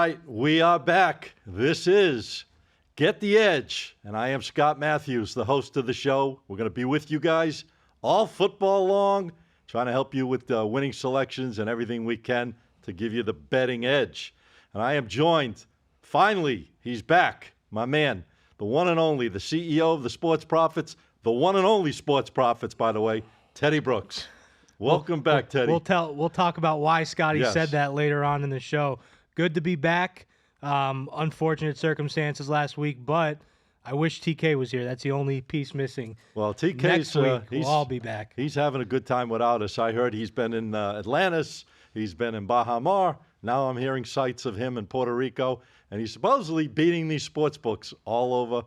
right, we are back. This is Get the Edge, and I am Scott Matthews, the host of the show. We're going to be with you guys all football long, trying to help you with winning selections and everything we can to give you the betting edge. And I am joined, finally, he's back, my man, the one and only, the CEO of the Sports Profits, the one and only Sports Profits, by the way, Teddy Brooks. Welcome back, Teddy. We'll talk about why Scotty said that later on in the show. Good to be back. Unfortunate circumstances last week, but I wish TK was here. That's the only piece missing. Well, TK's next week we'll all be back. He's having a good time without us. I heard he's been in Atlantis. He's been in Bahamas. Now I'm hearing sights of him in Puerto Rico, and he's supposedly beating these sports books all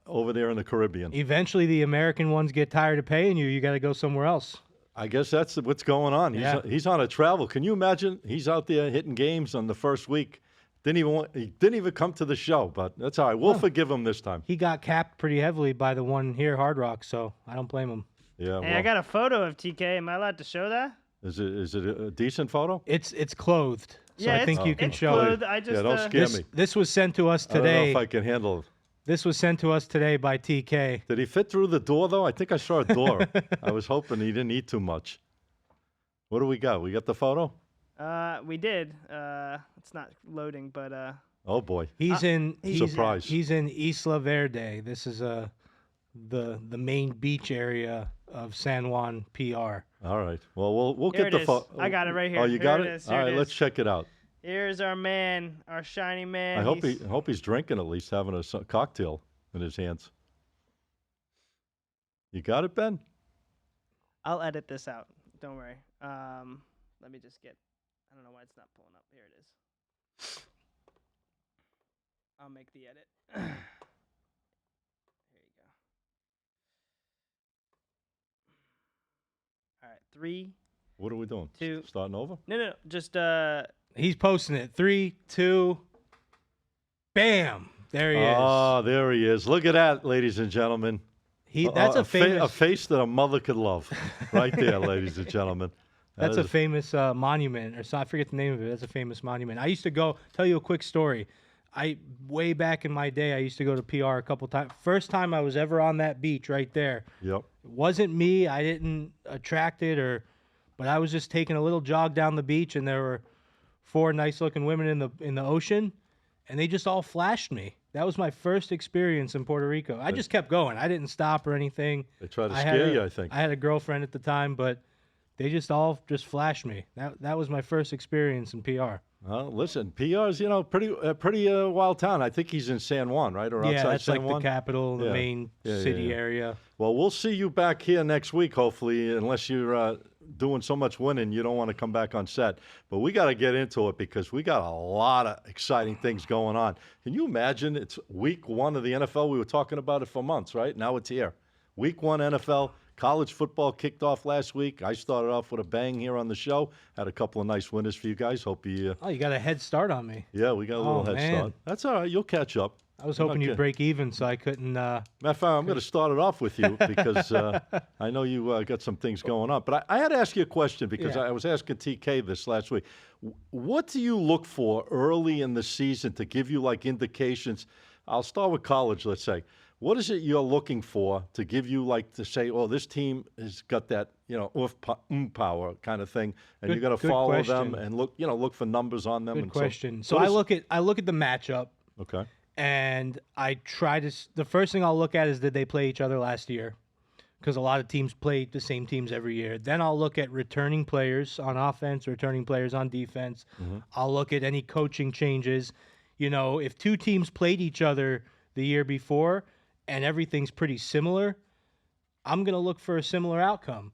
over there in the Caribbean. Eventually, the American ones get tired of paying you. You got to go somewhere else. I guess that's what's going on. He's on a travel. Can you imagine? He's out there hitting games on the first week. He didn't even come to the show, but that's all right. We'll forgive him this time. He got capped pretty heavily by the one here, Hard Rock, so I don't blame him. Yeah. Hey, I got a photo of TK. Am I allowed to show that? Is it a decent photo? It's clothed, so yeah, I think you can it's show clothed. it. Don't scare me. This was sent to us today. I don't know if I can handle it. This was sent to us today by TK. Did he fit through the door, though? I think I saw a door. I was hoping he didn't eat too much. What do we got? We got the photo? We did. It's not loading, but oh boy. He's in surprise. He's in Isla Verde. This is the main beach area of San Juan, PR. All right. Well, we'll here get the photo. I got it right here. Oh, you got it? Is. All right, let's check it out. Here's our man, our shiny man. I hope he's drinking, at least having a cocktail in his hands. You got it, Ben? I'll edit this out. Don't worry. Let me just get. I don't know why it's not pulling up. Here it is. I'll make the edit. Here you go. All right, 3. What are we doing? 2. Starting over? No. Just He's posting it. 3, 2, bam! There he is. Oh, there he is. Look at that, ladies and gentlemen. That's a famous a face that a mother could love, right there, ladies and gentlemen. That's a famous monument, or so I forget the name of it. That's a famous monument. I used to go. Tell you a quick story. Way back in my day, I used to go to PR a couple times. First time I was ever on that beach, right there. Yep. It wasn't me. I didn't attract it, but I was just taking a little jog down the beach, and there were 4 nice-looking women in the ocean, and they just all flashed me. That was my first experience in Puerto Rico. I just kept going. I didn't stop or anything. They tried to scare you, I think. I had a girlfriend at the time, but they just all flashed me. That was my first experience in PR. Well, listen, PR's, pretty wild town. I think he's in San Juan, right? Or outside that's San like Juan? the capital, the main city area. Well, we'll see you back here next week, hopefully, unless you're doing so much winning you don't want to come back on set. But we got to get into it because we got a lot of exciting things going on. Can you imagine? It's week 1 of the NFL. We were talking about it for months, right? Now it's here. Week 1 NFL. College football kicked off last week. I started off with a bang here on the show. Had a couple of nice winners for you guys. Hope you... Oh, you got a head start on me. Yeah, we got a little head start. That's all right. You'll catch up. I was hoping you'd break even, so I couldn't... Matter of fact, I'm going to start it off with you because I know you got some things going on. But I had to ask you a question because I was asking TK this last week. What do you look for early in the season to give you, like, indications? I'll start with college, let's say. What is it you're looking for to give you, like, to say, oh, this team has got that, power kind of thing, and you got to follow them and look for numbers on them? Good question. So I look at the matchup. Okay. And I try to. The first thing I'll look at is did they play each other last year? Because a lot of teams play the same teams every year. Then I'll look at returning players on offense, returning players on defense. Mm-hmm. I'll look at any coaching changes. If 2 teams played each other the year before and everything's pretty similar, I'm going to look for a similar outcome.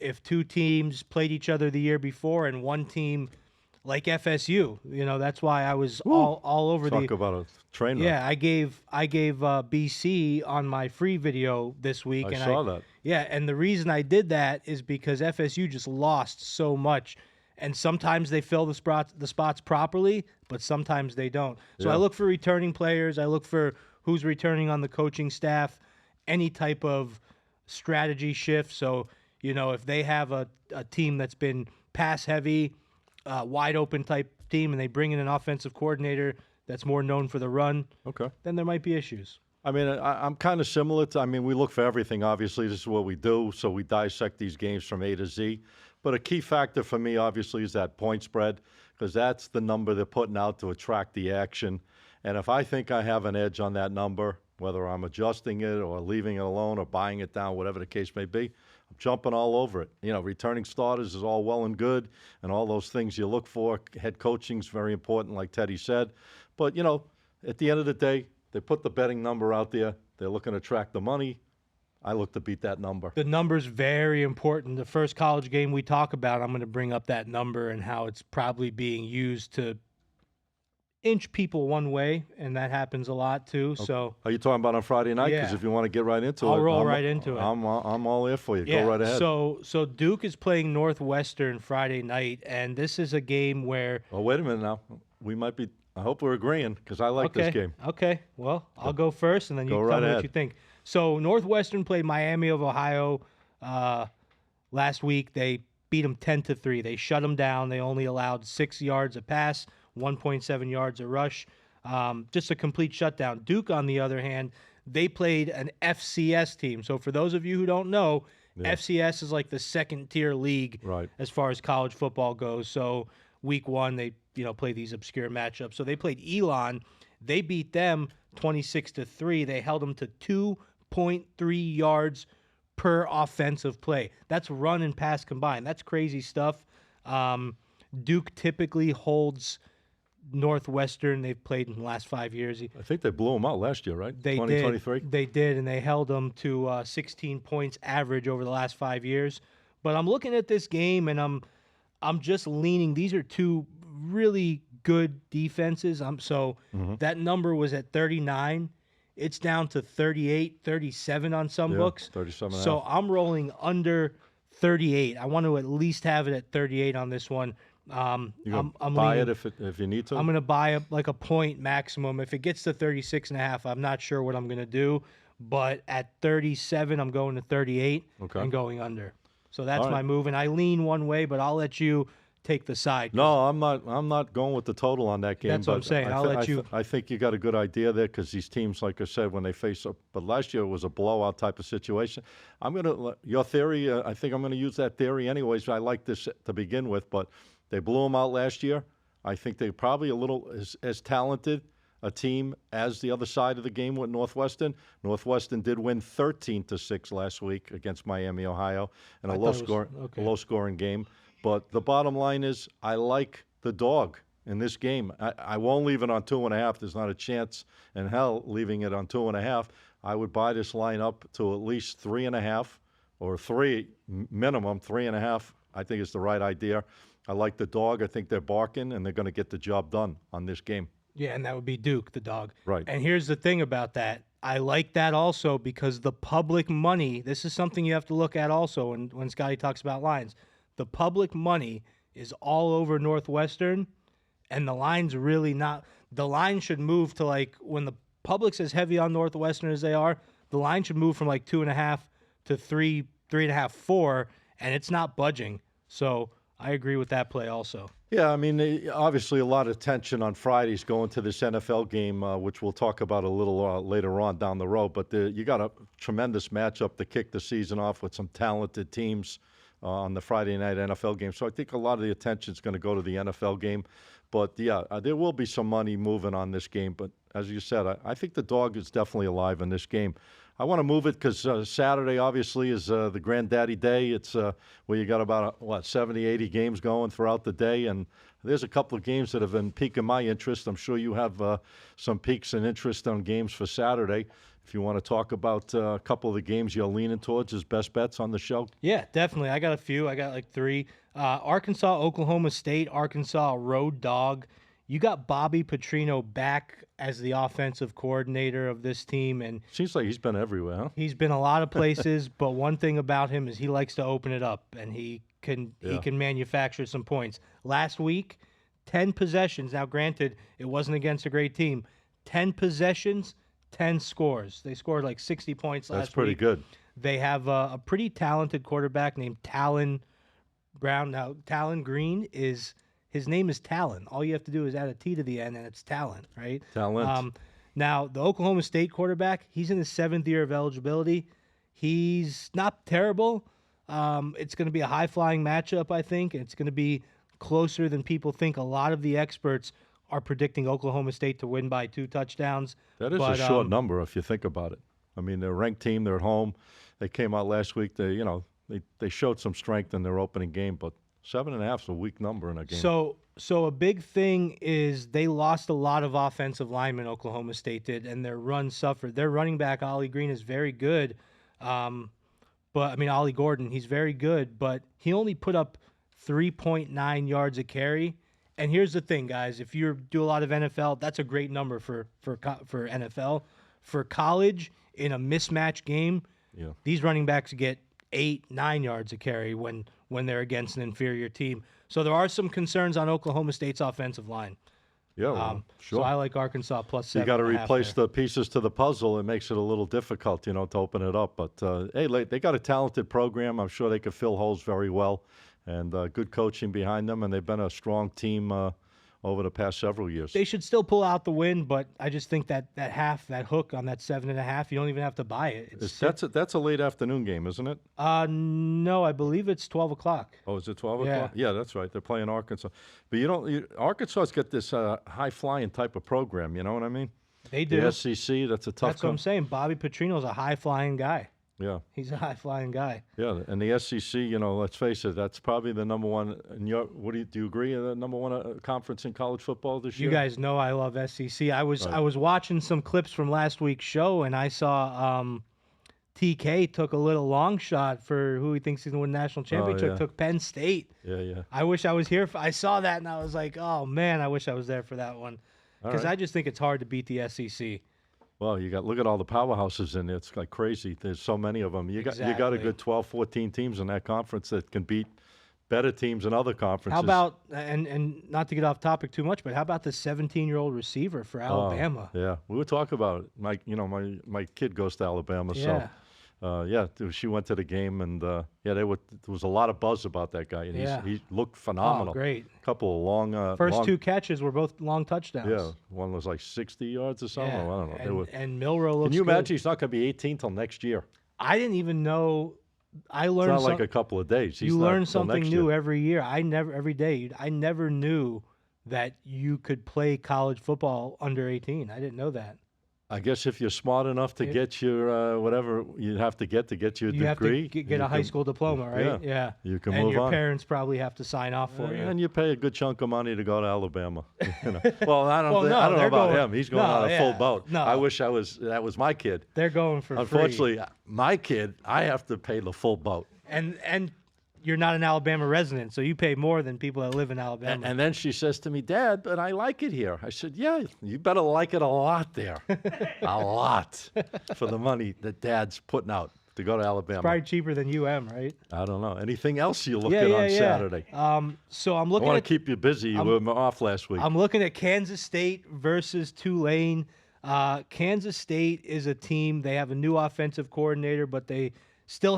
If 2 teams played each other the year before and one team, like FSU, that's why I was all over Talk about a train wreck. Yeah, I gave BC on my free video this week. I saw that. Yeah, and the reason I did that is because FSU just lost so much, and sometimes they fill the spots properly, but sometimes they don't. So I look for returning players. I look for who's returning on the coaching staff, any type of strategy shift. So, if they have a team that's been pass heavy, wide open type team and they bring in an offensive coordinator that's more known for the run, Okay. then there might be issues. I mean, I'm kind of similar to, I mean, we look for everything, obviously. This is what we do, so we dissect these games from A to Z. But a key factor for me, obviously, is that point spread, because that's the number they're putting out to attract the action. And if I think I have an edge on that number, whether I'm adjusting it or leaving it alone or buying it down, whatever the case may be, I'm jumping all over it. You know, returning starters is all well and good, and all those things you look for. Head coaching is very important, like Teddy said. But, you know, at the end of the day, they put the betting number out there. They're looking to track the money. I look to beat that number. The number's very important. The first college game we talk about, I'm going to bring up that number and how it's probably being used to inch people one way, and that happens a lot too. Okay. So, are you talking about on Friday night? Because Yeah. if you want to get right into it, I'll roll right into it. I'm all there for you. Go right ahead. So Duke is playing Northwestern Friday night, and this is a game where. Oh, wait a minute now. We might be. I hope we're agreeing because I like this game. Okay. Well, I'll go first, and then you Go tell right me ahead. what you think. So Northwestern played Miami of Ohio last week. They beat them 10-3. They shut them down. They only allowed 6 yards a pass, 1.7 yards a rush. Just a complete shutdown. Duke, on the other hand, they played an FCS team. So for those of you who don't know, FCS is like the second-tier league Right. as far as college football goes. So week one, they play these obscure matchups. So they played Elon. They beat them 26-3. They held them to 2.3 yards per offensive play. That's run and pass combined. That's crazy stuff. Duke typically holds Northwestern. They've played in the last 5 years. I think they blew them out last year, right? They 2023. did. They did, and they held them to 16 points average over the last 5 years. But I'm looking at this game, and I'm just leaning. These are two really good defenses. So that number was at 39. It's down to 38, 37 on some books. 37 and a So half. I'm rolling under 38. I want to at least have it at 38 on this one. You gonna I'm buy leaning- it if you need to? I'm going to buy like a point maximum. If it gets to 36.5, I'm not sure what I'm going to do. But at 37, I'm going to 38 and going under. So that's All right. my move. And I lean one way, but I'll let you take the side. No, I'm not going with the total on that game. That's what I'm but saying. I'll let you- I think you got a good idea there because these teams, like I said, when they face up. But last year it was a blowout type of situation. Your theory. I think I'm gonna use that theory anyways. I like this to begin with, but they blew them out last year. I think they're probably a little as talented a team as the other side of the game with Northwestern. Northwestern did win 13-6 last week against Miami, Ohio, in a low scoring game. But the bottom line is, I like the dog in this game. I won't leave it on 2.5. There's not a chance in hell leaving it on 2.5. I would buy this line up to at least 3.5 or 3 minimum 3.5. I think it's the right idea. I like the dog. I think they're barking and they're going to get the job done on this game. Yeah, and that would be Duke, the dog. Right. And here's the thing about that. I like that also because the public money, this is something you have to look at also when Scotty talks about lines. The public money is all over Northwestern, and the line's really not. The line should move to like when the public's as heavy on Northwestern as they are, the line should move from like 2.5 to 3, 3.5, 4, and it's not budging. So I agree with that play also. Yeah, I mean, obviously a lot of tension on Fridays going to this NFL game, which we'll talk about a little later on down the road. But you got a tremendous matchup to kick the season off with some talented teams on the Friday night NFL game. So I think a lot of the attention is going to go to the NFL game. But, yeah, there will be some money moving on this game. But as you said, I think the dog is definitely alive in this game. I want to move it because Saturday, obviously, is the Granddaddy Day. It's where you got about, 70, 80 games going throughout the day. And there's a couple of games that have been piquing my interest. I'm sure you have some peaks and interest on games for Saturday. If you want to talk about a couple of the games you're leaning towards as best bets on the show. Yeah, definitely. I got a few. I got like 3. Arkansas, Oklahoma State, Arkansas, road dog. You got Bobby Petrino back as the offensive coordinator of this team, and Seems like he's been everywhere, huh? he's been a lot of places. But one thing about him is he likes to open it up, and he can manufacture some points. Last week, 10 possessions. Now, granted, it wasn't against a great team. 10 possessions, 10 scores. They scored like 60 points last week. That's pretty good. They have a pretty talented quarterback named Talon Brown. Now, Talon Green is His name is Talon. All you have to do is add a T to the end, and it's Talent, right? Talent. Now, the Oklahoma State quarterback, he's in his 7th year of eligibility. He's not terrible. It's going to be a high-flying matchup, I think. It's going to be closer than people think. A lot of the experts are predicting Oklahoma State to win by 2 touchdowns. That is a short number if you think about it. I mean, they're a ranked team. They're at home. They came out last week. They showed some strength in their opening game, but 7.5 is a weak number in a game. So a big thing is they lost a lot of offensive linemen, Oklahoma State did, and their run suffered. Their running back, Ollie Green, is very good. Ollie Gordon, he's very good, but he only put up 3.9 yards a carry. And here's the thing, guys. If you do a lot of NFL, that's a great number for NFL. For college, in a mismatch game, these running backs get 8-9 yards a carry when they're against an inferior team. So there are some concerns on Oklahoma State's offensive line. Yeah, sure. So I like Arkansas plus 7.5. You got to replace the pieces to the puzzle. It makes it a little difficult, to open it up. But, hey, they got a talented program. I'm sure they could fill holes very well. And good coaching behind them. And they've been a strong team over the past several years. They should still pull out the win, but I just think that hook on that 7.5, you don't even have to buy it. That's a late afternoon game, isn't it? No, I believe it's 12 o'clock. Oh, is it 12 Yeah. o'clock? Yeah, that's right. They're playing Arkansas. But Arkansas's got this high-flying type of program, you know what I mean? They do. The SEC, that's a tough That's what I'm saying. Bobby Petrino's a high-flying guy. Yeah. He's a high-flying guy. Yeah, and the SEC, let's face it, that's probably the number one. Do you agree? The number one conference in college football this year? You guys know I love SEC. I was watching some clips from last week's show, and I saw TK took a little long shot for who he thinks he's going to win the national championship. yeah. Took Penn State. Yeah. I wish I was here. I saw that, and I was like, oh, man, I wish I was there for that one. Because I just think it's hard to beat the SEC. Well, look at all the powerhouses in there. It's like crazy. There's so many of them. You got a good 12, 14 teams in that conference that can beat better teams in other conferences. How about, and not to get off topic too much, but how about the 17-year-old receiver for Alabama? Yeah, we were talking about it. My kid goes to Alabama, Yeah. so she went to the game, and there was a lot of buzz about that guy, and he looked phenomenal. Oh, great. A couple of long First 2 catches were both long touchdowns. Yeah, one was like 60 yards or something. Yeah. I don't know. And Milroe looks Can you good. imagine he's not going to be 18 till next year? I didn't even know. I learned it's not like a couple of days. You learn something new every year. Every day. I never knew that you could play college football under 18. I didn't know that. I guess if you're smart enough to get your whatever you have to get your you degree. have to get a high school diploma, right? Yeah. You can and move your on. parents probably have to sign off for you. And you pay a good chunk of money to go to Alabama. Well, I don't Well, know they're about going- him. He's going no, on a yeah, full boat. no. I wish that was my kid. They're going for Unfortunately, my kid, I have to pay the full boat. free. And you're not an Alabama resident, so you pay more than people that live in Alabama. And then she says to me, Dad, but I like it here. I said, yeah, you better like it a lot there. A lot for the money that Dad's putting out to go to Alabama. Probably cheaper than UM, right? I don't know. Anything else you look at on Saturday? So I'm I looking want at to keep you busy. You were off last week. I'm looking at Kansas State versus Tulane. Kansas State is a team. They have a new offensive coordinator, but they still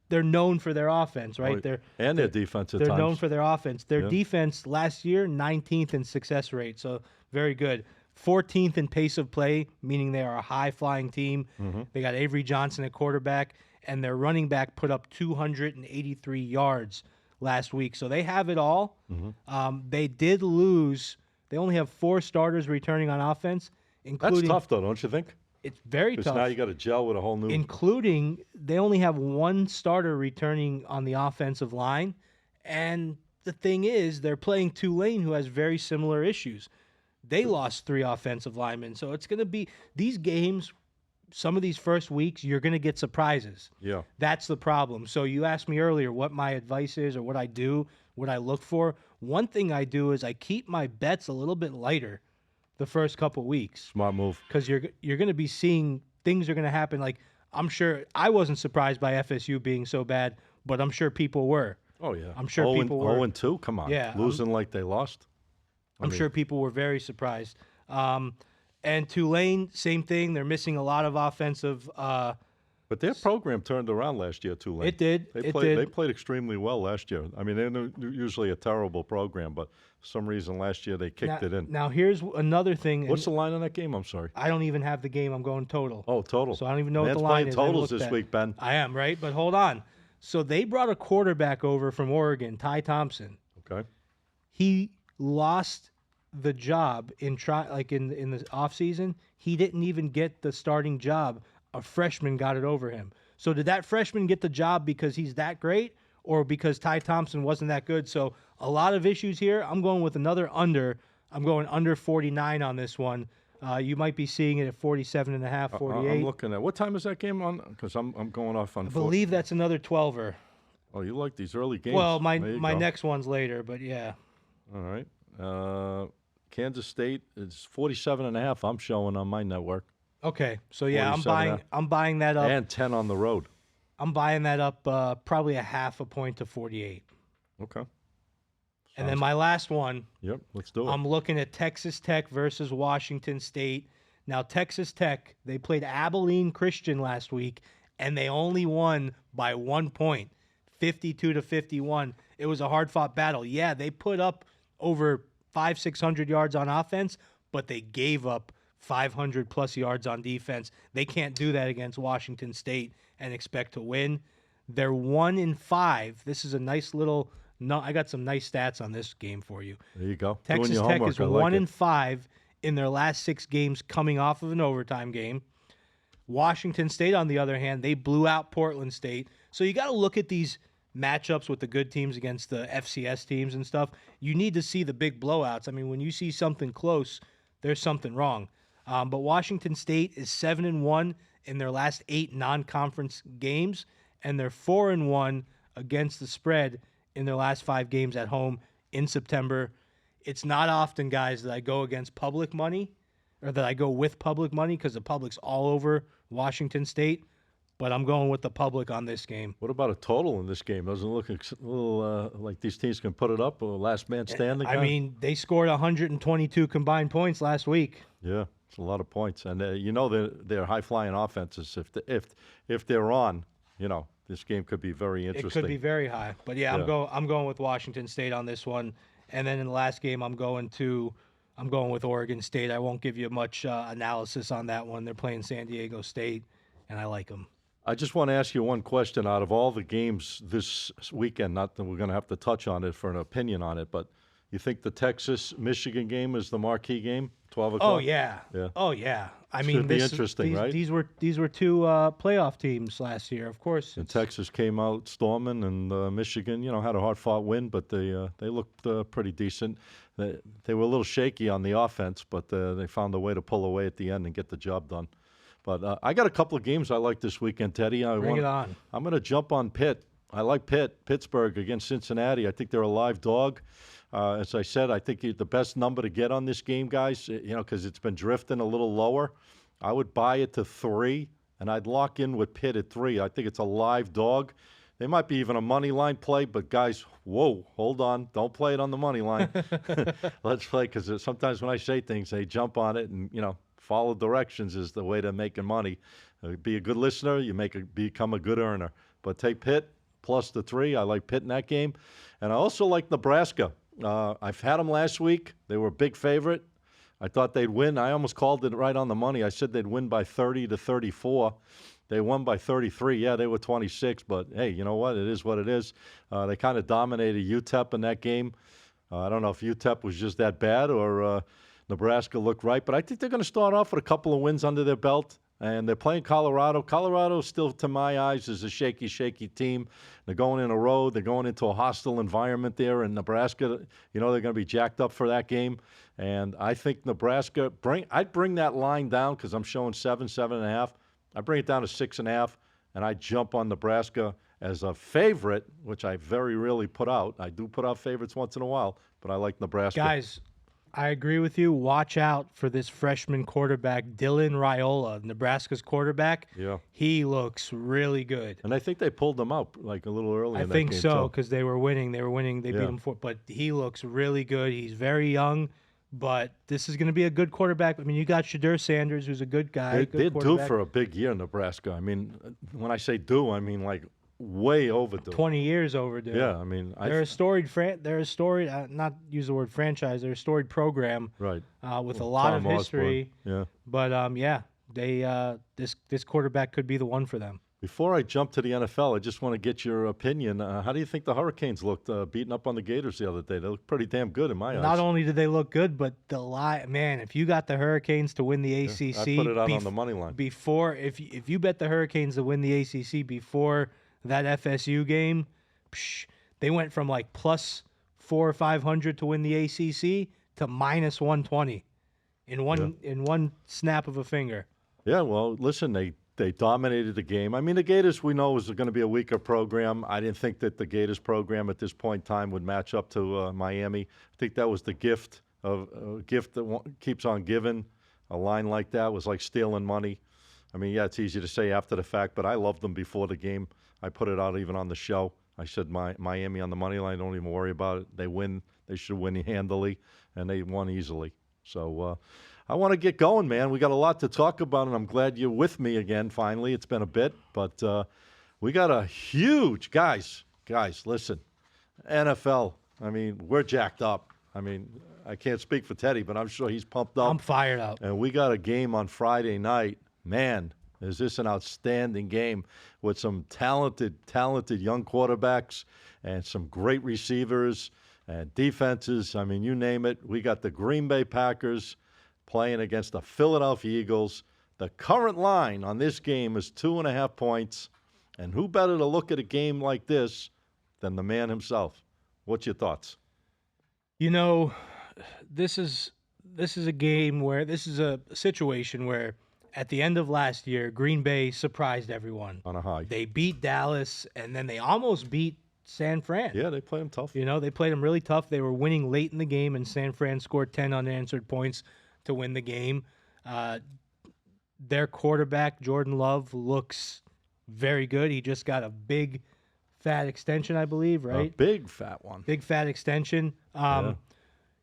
they're known for their offense, right? their defense at They're times. known for their offense. Their defense last year, 19th in success rate, so very good. 14th in pace of play, meaning they are a high-flying team. Mm-hmm. They got Avery Johnson at quarterback, and their running back put up 283 yards last week. So they have it all. Mm-hmm. They did lose. They only have 4 starters returning on offense, including. That's tough, though, don't you think? It's very Because tough. now you got to gel with a whole new. Including, they only have 1 starter returning on the offensive line. And the thing is, they're playing Tulane, who has very similar issues. They lost 3 offensive linemen. So it's going to be these games, some of these first weeks, you're going to get surprises. Yeah. That's the problem. So you asked me earlier what my advice is or what I do, what I look for. One thing I do is I keep my bets a little bit lighter the first couple weeks. Smart move. Because you're going to be seeing things are going to happen. Like, I'm sure I wasn't surprised by FSU being so bad, but I'm sure people were. Oh, yeah. I'm sure people were. 0-2? Come on. Yeah, Losing like they lost? I'm sure people were very surprised. And Tulane, same thing. They're missing a lot of offensive But their program turned around last year too, Lane. It did. They It played. did. They played extremely well last year. I mean, they're usually a terrible program, but for some reason last year they kicked it in. Now here's another thing. What's the line on that game? I'm sorry. I don't even have the game. I'm going total. Oh, total. So I don't even know Man's what the line playing is. I haven't totals looked this at- week, Ben. I am, right? But hold on. So they brought a quarterback over from Oregon, Ty Thompson. Okay. He lost the job in the offseason. He didn't even get the starting job. A freshman got it over him. So did that freshman get the job because he's that great or because Ty Thompson wasn't that good? So a lot of issues here. I'm going with another under. I'm going under 49 on this one. You might be seeing it at 47.5, 48. I'm looking at what time is that game on? Because I'm going off on. I believe that's another 12er. Oh, you like these early games? Well, There my you my go. next one's later, but yeah. All right. Kansas State is 47.5. I'm showing on my network, Okay, so yeah, 47.5. I'm buying that up. and 10 on the road. I'm buying that up probably a half a point to 48. Okay. And then my last one, Yep. Let's do it. I'm looking at Texas Tech versus Washington State. Now, Texas Tech, they played Abilene Christian last week, and they only won by 1 point, 52-51. It was a hard-fought battle. Yeah, they put up over 600 yards on offense, but they gave up 500-plus yards on defense. They can't do that against Washington State and expect to win. They're 1-5. This is a nice little – no, I got some nice stats on this game for you. There you go. Texas Doing your Tech homework. is I like 1-5 in their last 6 games coming off of an overtime game. Washington State, on the other hand, they blew out Portland State. So you got to look at these matchups with the good teams against the FCS teams and stuff. You need to see the big blowouts. I mean, when you see something close, there's something wrong. But Washington State is 7-1 in their last 8 non-conference games, and they're 4-1 against the spread in their last 5 games at home in September. It's not often, guys, that I go against public money or that I go with public money because the public's all over Washington State, but I'm going with the public on this game. What about a total in this game? Doesn't it look a little like these teams can put it up, or last man standing? I mean, they scored 122 combined points last week. Yeah, it's a lot of points, and you know they're high flying offenses. If they're on, you know this game could be very interesting. It could be very high, but yeah, I'm going with Washington State on this one. And then in the last game, I'm going with Oregon State. I won't give you much analysis on that one. They're playing San Diego State, and I like them. I just want to ask you one question. Out of all the games this weekend, not that we're going to have to touch on it for an opinion on it, but you think the Texas-Michigan game is the marquee game, 12 o'clock? Oh yeah. Yeah. Oh yeah. I Should mean, be interesting, right? These were 2 playoff teams last year, of course. And Texas came out storming, and Michigan, had a hard-fought win, but they looked pretty decent. They were a little shaky on the offense, but they found a way to pull away at the end and get the job done. But I got a couple of games I like this weekend, Teddy. Bring it on. I'm going to jump on Pitt. I like Pittsburgh against Cincinnati. I think they're a live dog. As I said, I think the best number to get on this game, guys, because it's been drifting a little lower. I would buy it to 3, and I'd lock in with Pitt at 3. I think it's a live dog. They might be even a money line play, but guys, whoa, hold on. Don't play it on the money line. Let's play, because sometimes when I say things, they jump on it, and, follow directions is the way to making money. Be a good listener, you become a good earner. But take Pitt plus the 3. I like Pitt in that game. And I also like Nebraska. I've had them last week. They were a big favorite. I thought they'd win. I almost called it right on the money. I said they'd win by 30-34. They won by 33. Yeah, they were 26, but hey, you know what? It is what it is. They kind of dominated UTEP in that game. I don't know if UTEP was just that bad or Nebraska looked right, but I think they're going to start off with a couple of wins under their belt. And they're playing Colorado. Colorado still, to my eyes, is a shaky team. They're going in a road. They're going into a hostile environment there. And Nebraska, they're going to be jacked up for that game. And I think Nebraska, I'd bring that line down because I'm showing 7.5. I bring it down to 6.5, and I jump on Nebraska as a favorite, which I very rarely put out. I do put out favorites once in a while, but I like Nebraska. Guys, I agree with you. Watch out for this freshman quarterback, Dylan Raiola, Nebraska's quarterback. Yeah. He looks really good. And I think they pulled them out like a little early in that game. I think so, because they were winning. They beat him but he looks really good. He's very young, But this is going to be a good quarterback. I mean, you got Shadur Sanders, who's a good guy. They're good due quarterback. for a big year in Nebraska. I mean, when I say due, I mean like way overdue. 20 years overdue. Yeah, I mean, They're a storied not use the word franchise. They're a storied program, right, with a lot of Tom Osborne. history. Yeah. But yeah, they this quarterback could be the one for them. Before I jump to the NFL, I just want to get your opinion. How do you think the Hurricanes looked beating up on the Gators the other day? They looked pretty damn good in my eyes. Not only did they look good, but man, if you got the Hurricanes to win the ACC, I put it out on the money line. If you bet the Hurricanes to win the ACC before that FSU game, they went from like plus 400 or 500 to win the ACC to minus 120 in one snap of a finger. Yeah, well, listen, they dominated the game. I mean, the Gators we know is going to be a weaker program. I didn't think that the Gators program at this point in time would match up to Miami. I think that was the gift that keeps on giving. A line like that was like stealing money. I mean, yeah, it's easy to say after the fact, but I loved them before the game. I put it out even on the show. I said Miami on the money line, don't even worry about it. They win. They should win handily, and they won easily. So I want to get going, man. We got a lot to talk about, and I'm glad you're with me again, finally. It's been a bit, but we got a huge, guys, listen, NFL, I mean, we're jacked up. I mean, I can't speak for Teddy, but I'm sure he's pumped up. I'm fired up. And we got a game on Friday night. Man, is this an outstanding game with some talented young quarterbacks and some great receivers and defenses. I mean, you name it. We got the Green Bay Packers playing against the Philadelphia Eagles. The current line on this game is 2.5 points. And who better to look at a game like this than the man himself? What's your thoughts? You know, this is a game where this is a situation where at the end of last year, Green Bay surprised everyone. On a high. They beat Dallas, and then they almost beat San Fran. Yeah, they played them tough. You know, they played them really tough. They were winning late in the game, and San Fran scored 10 unanswered points to win the game. Their quarterback, Jordan Love, looks very good. He just got a big, fat extension, I believe, right? A big, fat one. Big, fat extension. Yeah.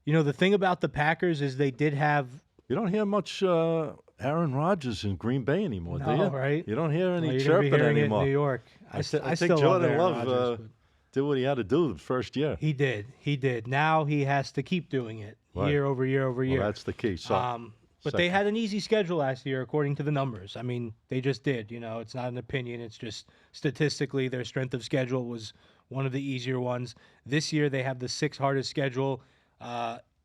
You know, the thing about the Packers is they did have... You don't hear much Aaron Rodgers in Green Bay anymore, do you? Right? You don't hear any You're chirping gonna be hearing anymore. it in New York. I still think love Jordan Aaron Love Rodgers, did what he had to do the first year. He did. Now he has to keep doing it Right. year over year over year. Well, that's the key. So, But they had an easy schedule last year, according to the numbers. I mean, they just did. You know, it's not an opinion. It's just statistically their strength of schedule was one of the easier ones. This year they have the 6th hardest schedule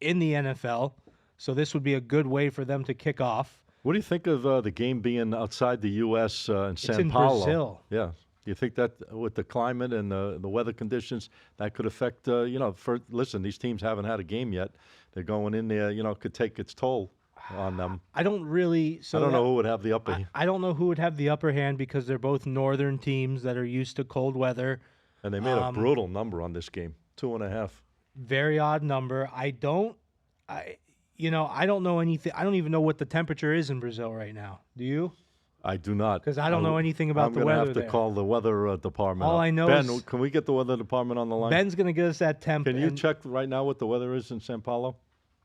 in the NFL. So this would be a good way for them to kick off. what do you think of the game being outside the U.S. In It's San in Paulo? Brazil. Yeah. Do you think that with the climate and the weather conditions, that could affect, listen, these teams haven't had a game yet. They're going in there, could take its toll on them. I don't really. So I don't know who would have the upper hand. I don't know who would have the upper hand because they're both northern teams that are used to cold weather. And they made a brutal number on this game, 2.5. Very odd number. I don't know anything. I don't even know what the temperature is in Brazil right now. Do you? I do not. Because I don't know anything about the weather. I'm going to have to there. call the weather department. All I know Ben, is can we get the weather department on the line? Ben's going to get us that temp. Can you check right now what the weather is in Sao Paulo,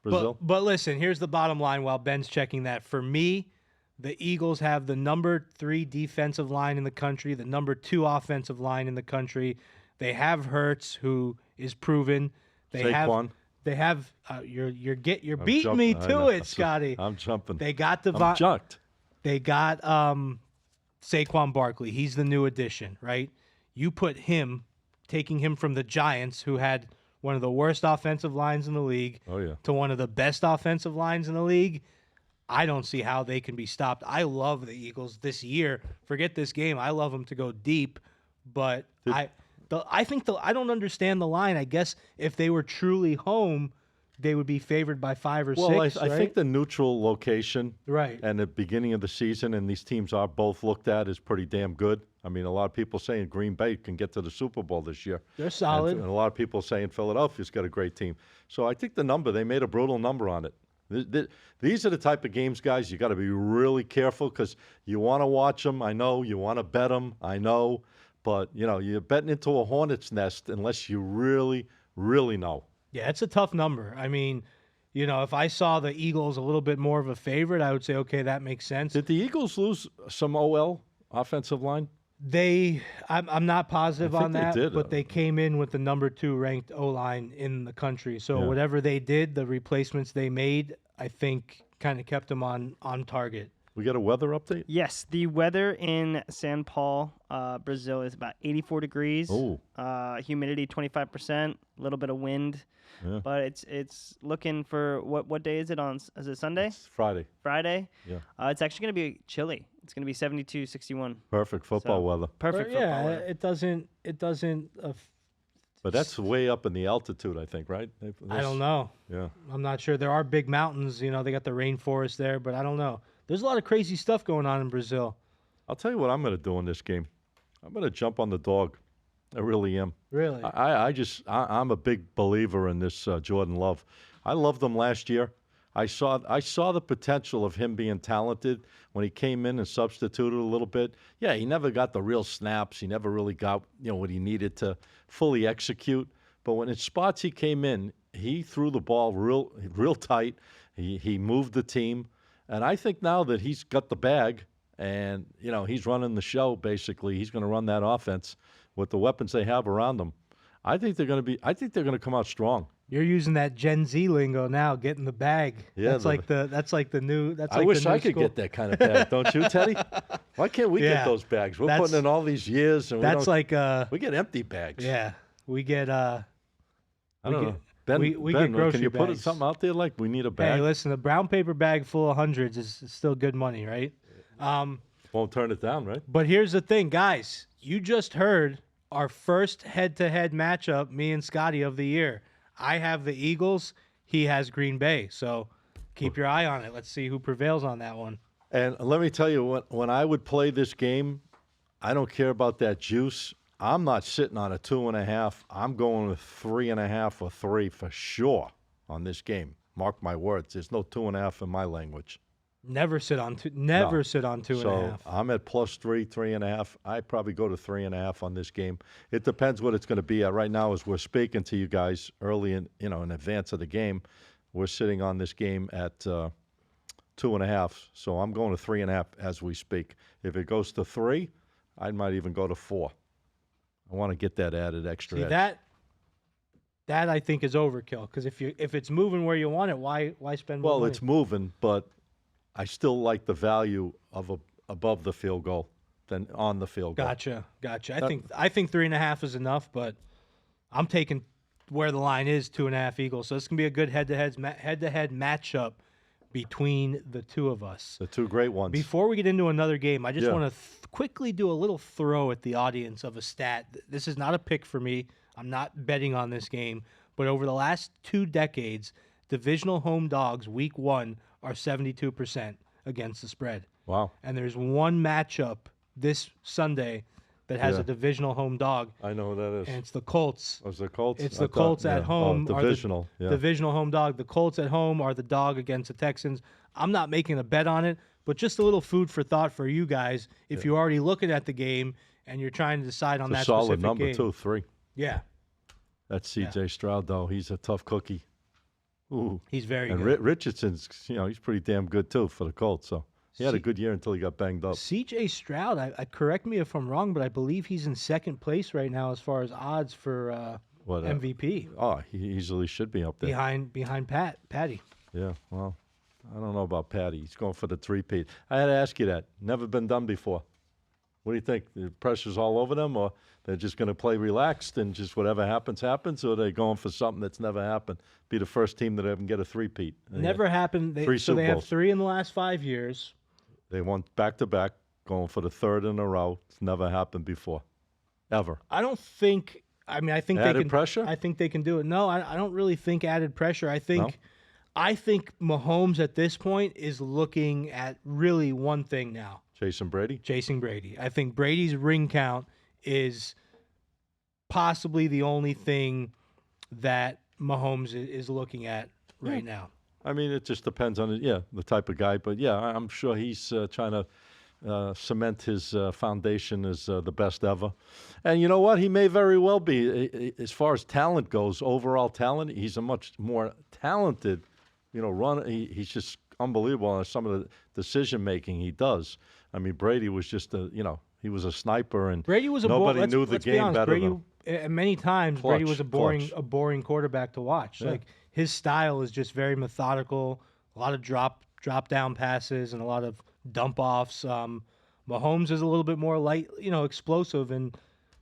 Brazil? But listen, here's the bottom line while Ben's checking that. For me, the Eagles have the number 3 defensive line in the country, the number 2 offensive line in the country. They have Hurts, who is proven. Saquon. They have you're beating me to it, Scotty. I'm jumping. They got I'm jucked. They got Saquon Barkley. He's the new addition, right? You put him, taking him from the Giants, who had one of the worst offensive lines in the league, to one of the best offensive lines in the league. I don't see how they can be stopped. I love the Eagles this year. Forget this game. I love them to go deep, but I don't understand the line. I guess if they were truly home, they would be favored by 5 or 6. Well, I right? think the neutral location Right. and the beginning of the season, and these teams are both looked at, is pretty damn good. I mean, a lot of people saying Green Bay can get to the Super Bowl this year. They're solid. And a lot of people saying Philadelphia's got a great team. So I think the number, they made a brutal number on it. These are the type of games, guys, you got to be really careful because you want to watch them. I know. You want to bet them. I know. But, you're betting into a hornet's nest unless you really, really know. Yeah, it's a tough number. I mean, You know, if I saw the Eagles a little bit more of a favorite, I would say, okay, that makes sense. Did the Eagles lose some OL offensive line? I'm not positive I think on they that, did. but they came in with the number 2 ranked O-line in the country. So Yeah. whatever they did, the replacements they made, I think kind of kept them on target. We got a weather update? Yes, the weather in São Paulo, Brazil is about 84 degrees. Oh. Humidity 25%, a little bit of wind. Yeah. But it's looking for what day is it on? Is it Sunday? It's Friday. Friday? Yeah. It's actually going to be chilly. It's going to be 72, 61. Perfect football weather. Perfect But football yeah, weather. it doesn't. But that's way up in the altitude, I think, right? I don't know. Yeah. I'm not sure. There are big mountains. You know, they got the rainforest there, but I don't know. There's a lot of crazy stuff going on in Brazil. I'll tell you what I'm going to do in this game. I'm going to jump on the dog. I really am. Really? I'm a big believer in this Jordan Love. I loved him last year. I saw the potential of him being talented when he came in and substituted a little bit. Yeah, he never got the real snaps. He never really got what he needed to fully execute. But when in spots he came in, he threw the ball real tight. He moved the team, and I think now that he's got the bag and he's running the show. Basically, he's going to run that offense with the weapons they have around them. I think they're going to come out strong. You're using that Gen Z lingo now, getting the bag. Yeah, that's like the new. That's like I wish the new I could school. get that kind of bag, don't you, Teddy? Why can't we Yeah, get those bags? We're that's- putting in all these years, and That's like we get empty bags. yeah. We get I don't we know. get- Ben, we Ben, get grocery can you put bags. something out there like we need a bag? hey, listen, a brown paper bag full of hundreds is still good money, right? Won't turn it down, right? But here's the thing, guys. You just heard our first head-to-head matchup, me and Scotty, of the year. I have the Eagles. He has Green Bay. So keep your eye on it. Let's see who prevails on that one. And let me tell you, when I would play this game, I don't care about that juice. I'm not sitting on a 2.5. I'm going with 3.5 or 3 for sure on this game. Mark my words. There's no 2.5 in my language. Never sit on two. Never No. sit on 2.5. So I'm at +3, 3.5. I'd probably go to 3.5 on this game. It depends what it's going to be at. Right now, as we're speaking to you guys early in advance of the game, we're sitting on this game at 2.5. So I'm going to 3.5 as we speak. If it goes to 3, I might even go to 4. I want to get that added extra. See, edge. that I think is overkill. Because if it's moving where you want it, why spend more Well, money? it's moving, but I still like the value of above the field goal than on the field goal. Gotcha. I think 3.5 is enough, but I'm taking where the line is 2.5 Eagles. So it's gonna be a good head-to-head matchup between the two of us. The two great ones. Before we get into another game, I just Yeah. want to quickly do a little throw at the audience of a stat. This is not a pick for me. I'm not betting on this game, but over the last 2 decades, divisional home dogs week 1 are 72% against the spread. Wow. And there's one matchup this Sunday that has Yeah. a divisional home dog, I know who that is. and it's the Colts. Was the Colts? It's I the thought- Colts at yeah. home. Oh, are the divisional. Yeah. Divisional home dog. The Colts at home are the dog against the Texans. I'm not making a bet on it, but just a little food for thought for you guys. If you're already looking at the game and you're trying to decide on It's a that solid specific number game. too. 3. Yeah, That's C.J. Stroud though. He's a tough cookie. Ooh. he's very And good. Richardson's, he's pretty damn good too for the Colts. So he had a See- good year until he got banged up. C.J. Stroud, I correct me if I'm wrong, but I believe he's in second place right now as far as odds for What? MVP, Oh, he easily should be up there. behind Patty. Yeah. Well, I don't know about Patty. He's going for the 3-peat. I had to ask you that. Never been done before. What do you think? The pressure's all over them, or they're just going to play relaxed and just whatever happens, happens, or are they going for something that's never happened? Be the first team that ever get a 3-peat. Never happened. Three So they Super have Bowls. 3 in the last 5 years. They won back-to-back, going for the 3rd in a row. It's never happened before, ever. I don't think. I mean, I think they Added can. pressure? I think they can do it. No, I don't really think added pressure. I think Mahomes at this point is looking at really one thing now: Jason Brady? chasing Brady. I think Brady's ring count is possibly the only thing that Mahomes is looking at right now. I mean, it just depends on the type of guy. But, yeah, I'm sure he's trying to cement his foundation as the best ever. And you know what? He may very well be. As far as talent goes, overall talent, he's a much more talented run. He's just unbelievable on some of the decision making he does. I mean, Brady was just he was a sniper, and Brady was nobody knew the let's be game honest, better Brady, than many times Brady was Clutch. a boring quarterback to watch. Yeah. Like his style is just very methodical, a lot of drop down passes and a lot of dump offs. Mahomes is a little bit more light, explosive and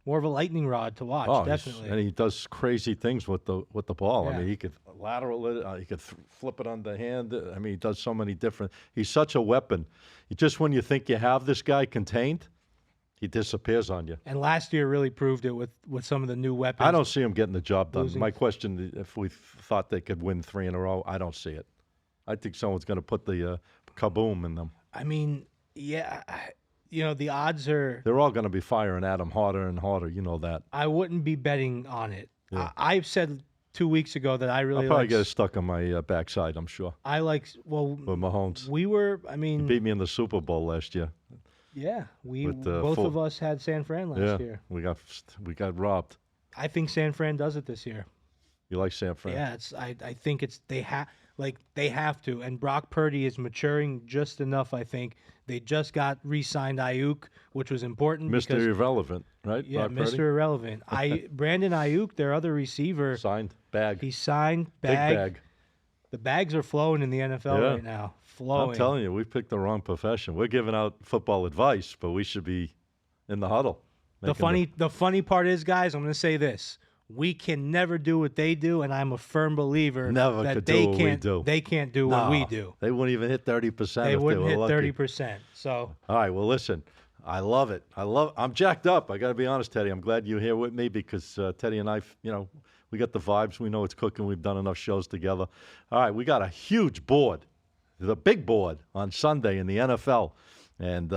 more of a lightning rod to watch. Oh, definitely. and he does crazy things with the ball. Yeah. I mean, he could lateral it. He could flip it on the hand. I mean, he does so many different. He's such a weapon. Just when you think you have this guy contained, he disappears on you. And last year really proved it with some of the new weapons. I don't see him getting the job done. Losing. My question, if we thought they could win 3 in a row, I don't see it. I think someone's going to put the kaboom in them. I mean, yeah, the odds are. They're all going to be firing at him harder and harder. You know that. I wouldn't be betting on it. Yeah. I've said 2 weeks ago that I really I'll probably like. get it stuck on my backside, I'm sure. With Mahomes. We were. I He mean, beat me in the Super Bowl last year. yeah, we with, both of us had San Fran last year. we got robbed. I think San Fran does it this year. You like San Fran? Yeah, I think they have to. And Brock Purdy is maturing just enough. I think they just got re-signed Ayuk, which was important. Mr. because, Irrelevant, right? Yeah, Brock Purdy? Mr. Irrelevant. Brandon Ayuk, their other receiver, Signed bag. he signed Big bag. The bags are flowing in the NFL Yeah. right now. Flowing. I'm telling you, we picked the wrong profession. We're giving out football advice, but we should be in the huddle. The funny part is, guys, I'm going to say this: we can never do what they do, and I'm a firm believer Never that could they do what we can't. do. They can't do what we do. They wouldn't even hit 30%. They if wouldn't they hit were lucky. 30%. So All right, well, listen, I love it. I'm jacked up. I got to be honest, Teddy. I'm glad you're here with me because Teddy and I, we got the vibes. We know it's cooking. We've done enough shows together. All right, we got a huge board, the big board on Sunday in the NFL. And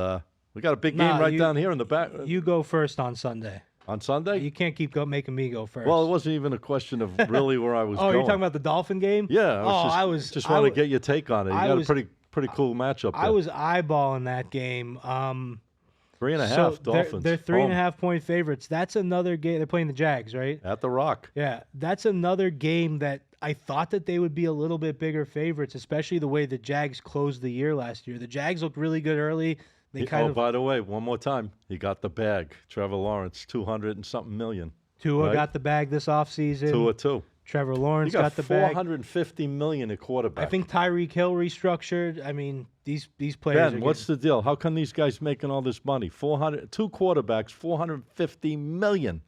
we got a big game right down here in the back. you go first on Sunday. On Sunday? You can't keep making me go first. Well, it wasn't even a question of really where I was oh, going. you're talking about the Dolphin game? Yeah, I just wanted to get your take on it. You got a pretty cool matchup there. I was eyeballing that game. 3.5 Dolphins. They're 3.5 home point favorites. That's another game. They're playing the Jags, right? at the Rock. Yeah, that's another game that I thought that they would be a little bit bigger favorites, especially the way the Jags closed the year last year. The Jags looked really good early. They By the way, one more time, he got the bag. Trevor Lawrence, 200 and something million. Tua right? got the bag this offseason. Tua too. Trevor He Lawrence got got the bag. 450 million at quarterback. I think Tyreek Hill restructured. I mean, these players. Ben, what's the deal? How come these guys making all this money? 2 quarterbacks, 450 million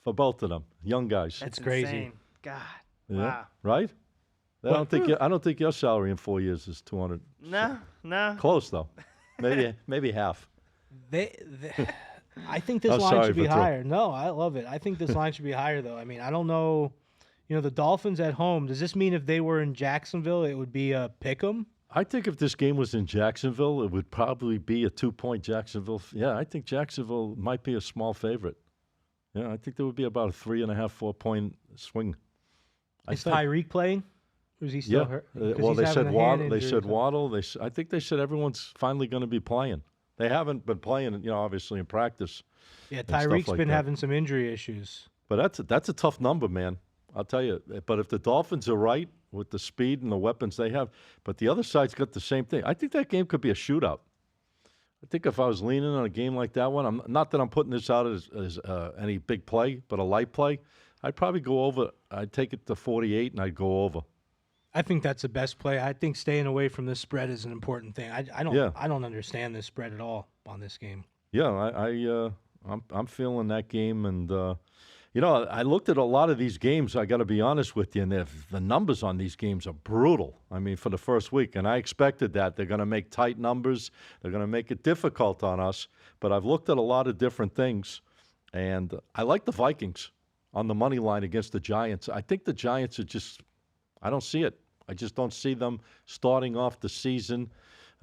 for both of them, young guys. That's crazy. Insane. God. Yeah, Wow. right? I don't think your salary in 4 years is 200. No. Close though. Maybe half. I think this I'm line sorry should be for throw- higher. No, I love it. I think this line should be higher, though. I mean, I don't know. The Dolphins at home. Does this mean if they were in Jacksonville, it would be a pick 'em? I think if this game was in Jacksonville, it would probably be a 2-point Jacksonville. Yeah, I think Jacksonville might be a small favorite. Yeah, I think there would be about a 3.5, 4-point swing. Is Tyreek playing? Or is he still hurt? 'Cause Well, he's they having said a hand Waddle. They injury or said something. Waddle. I think they said everyone's finally going to be playing. They haven't been playing, obviously in practice. Yeah, stuff Tyreek's like been that. having some injury issues. But that's a tough number, man. I'll tell you. But if the Dolphins are right with the speed and the weapons they have, but the other side's got the same thing. I think that game could be a shootout. I think if I was leaning on a game like that one, not that I'm putting this out as any big play, but a light play, I'd probably go over. I'd take it to 48 and I'd go over. I think that's the best play. I think staying away from this spread is an important thing. I don't understand this spread at all on this game. Yeah, I'm feeling that game, and I looked at a lot of these games. I got to be honest with you, and the numbers on these games are brutal. I mean, for the first week, and I expected that they're going to make tight numbers. They're going to make it difficult on us. But I've looked at a lot of different things, and I like the Vikings on the money line against the Giants. I think the Giants are just. I don't see it. I just don't see them starting off the season.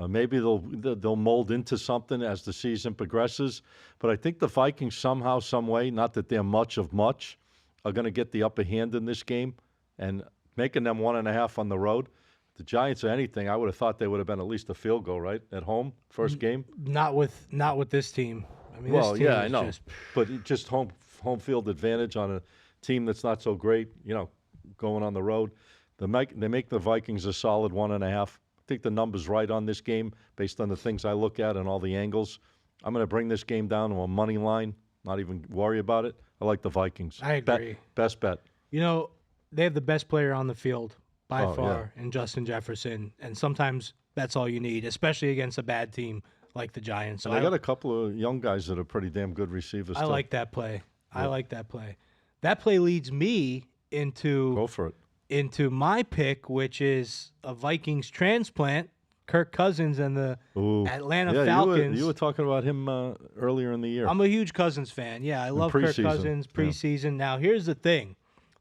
Maybe they'll mold into something as the season progresses. But I think the Vikings somehow, some way, not that they're much of much, are going to get the upper hand in this game and making them 1.5 on the road. The Giants or anything, I would have thought they would have been at least a field goal, right, at home, first game? Not with this team. I mean, Well, this team yeah, is I know. just But just home field advantage on a team that's not so great, going on the road. They make the Vikings a solid 1.5. I think the number's right on this game based on the things I look at and all the angles. I'm going to bring this game down to a money line, not even worry about it. I like the Vikings. I agree. Best bet. You know, they have the best player on the field by Oh, far in Justin Jefferson, and sometimes that's all you need, especially against a bad team like the Giants. So And I got a couple of young guys that are pretty damn good receivers, I too. like that play. I Yeah. like that play. That play leads me into Go for it. my pick, which is a Vikings transplant, Kirk Cousins and the Ooh. Atlanta Yeah, Falcons. you were talking about him earlier in the year. I'm a huge Cousins fan. Yeah, I love Kirk preseason, Cousins yeah. preseason. Now, here's the thing.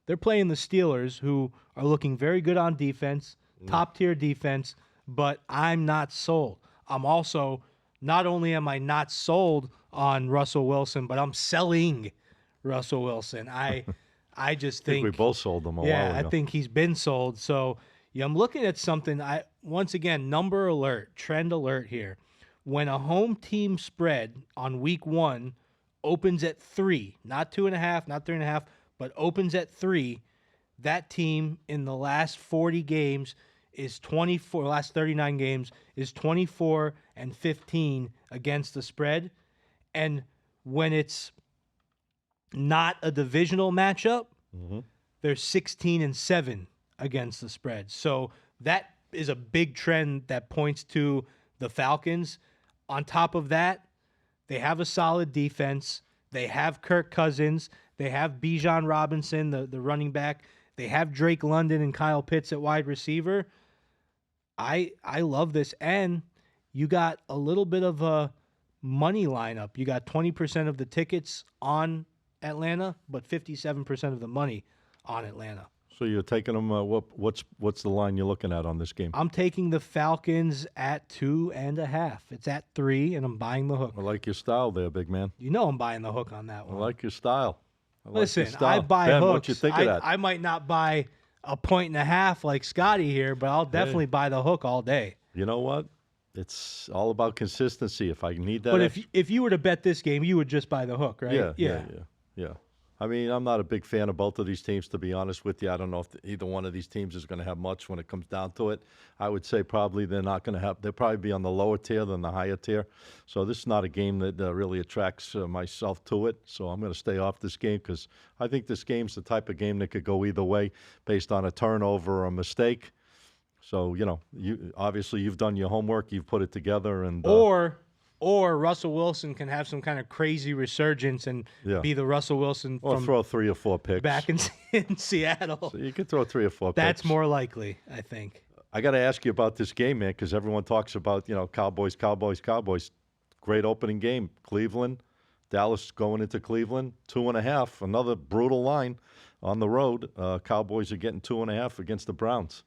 They're playing the Steelers, who are looking very good on defense, top-tier defense, but I'm not sold. I'm also, not only am I not sold on Russell Wilson, but I'm selling Russell Wilson. I just I think think we both sold them a while yeah, ago. I think he's been sold. So yeah, I'm looking at something. Once again, number alert, trend alert here. When a home team spread on week 1 opens at 3, not 2.5, not 3.5, but opens at 3, that team in the last 40 games is 24. Last 39 games is 24-15 against the spread, and when it's not a divisional matchup, they're 16-7 against the spread. So that is a big trend that points to the Falcons. On top of that, they have a solid defense. They have Kirk Cousins. They have Bijan Robinson, the running back. They have Drake London and Kyle Pitts at wide receiver. I love this. And you got a little bit of a money lineup. You got 20% of the tickets on Atlanta, but 57% of the money on Atlanta. So you're taking them. What's the line you're looking at on this game? I'm taking the Falcons at 2.5. It's at 3, and I'm buying the hook. I like your style there, big man. You know I'm buying the hook on that I one. like your style. Listen, your style. I buy Ben, hooks. what you think of that? I might not buy a 1.5 like Scotty here, but I'll definitely buy the hook all day. You know what? It's all about consistency. If I need that, But if you were to bet this game, you would just buy the hook, right? Yeah. I mean, I'm not a big fan of both of these teams, to be honest with you. I don't know if either one of these teams is going to have much when it comes down to it. I would say probably they're not going to have. They'll probably be on the lower tier than the higher tier. So this is not a game that really attracts myself to it. So I'm going to stay off this game because I think this game's the type of game that could go either way based on a turnover or a mistake. So, you've done your homework, you've put it together, and Or Russell Wilson can have some kind of crazy resurgence and be the Russell Wilson or from throw 3 or 4 picks back in Seattle. So you could throw 3 or 4 picks. That's more likely, I think. I got to ask you about this game, man, because everyone talks about Cowboys. Great opening game, Cleveland, Dallas going into Cleveland, 2.5, another brutal line on the road. Cowboys are getting 2.5 against the Browns.